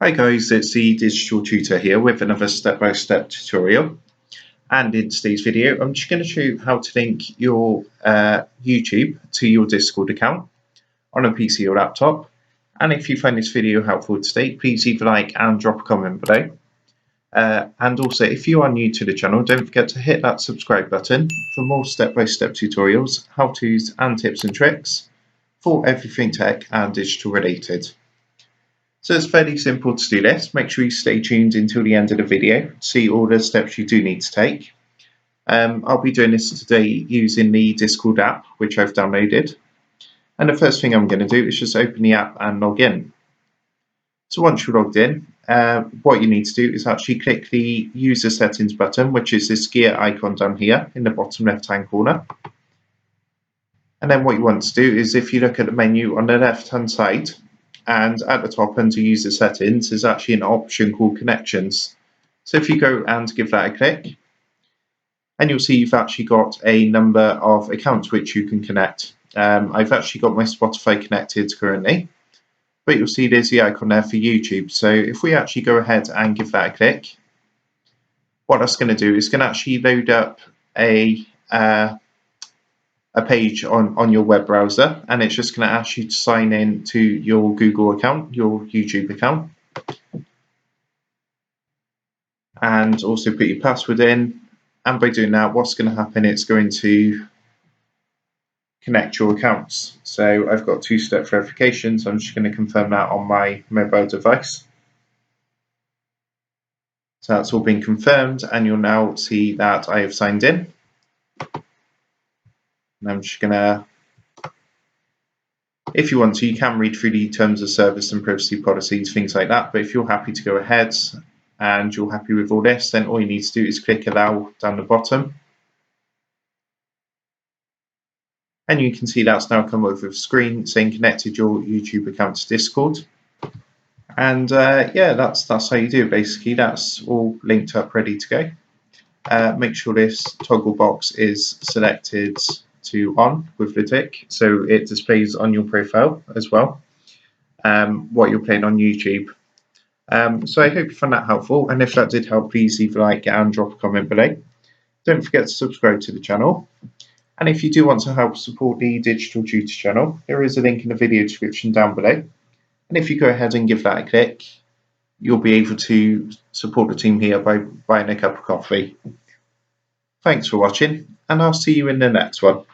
Hi guys, it's the Digital Tutor here with another step-by-step tutorial. And in today's video, I'm just going to show you how to link your YouTube to your Discord account on a PC or laptop. And if you find this video helpful today, please leave a like and drop a comment below. And also, if you are new to the channel, don't forget to hit that subscribe button for more step-by-step tutorials, how-tos and tips and tricks for everything tech and digital related. So it's fairly simple to do this. Make sure you stay tuned until the end of the video to see all the steps you do need to take. I'll be doing this today using the Discord app, which I've downloaded. And the first thing I'm going to do is just open the app and log in. So once you're logged in, what you need to do is actually click the user settings button, which is this gear icon down here in the bottom left-hand corner. And then what you want to do is, if you look at the menu on the left-hand side, and at the top under user settings, there's actually an option called connections. So if you go and give that a click, and you'll see you've actually got a number of accounts which you can connect. I've actually got my Spotify connected currently, but you'll see there's the icon there for YouTube. So if we actually go ahead and give that a click, what that's going to do is going to actually load up a page on your web browser, and it's just going to ask you to sign in to your Google account, your YouTube account, and also put your password in. And by doing that, what's going to happen, it's going to connect your accounts. So I've got two-step verification, so I'm just going to confirm that on my mobile device. So that's all been confirmed, and you'll now see that I have signed in. And I'm just going to, if you want to, you can read through the terms of service and privacy policies, things like that. But if you're happy to go ahead and you're happy with all this, then all you need to do is click allow down the bottom. And you can see that's now come over the screen saying connected your YouTube account to Discord. And yeah, that's how you do it basically. That's all linked up, ready to go. Make sure this toggle box is selected to on with the tick, so it displays on your profile as well what you're playing on YouTube. So I hope you found that helpful, and if that did help, please leave a like and drop a comment below. Don't forget to subscribe to the channel, and if you do want to help support the Digital Tutor channel, there is a link in the video description down below, and if you go ahead and give that a click, you'll be able to support the team here by buying a cup of coffee. Thanks for watching, and I'll see you in the next one.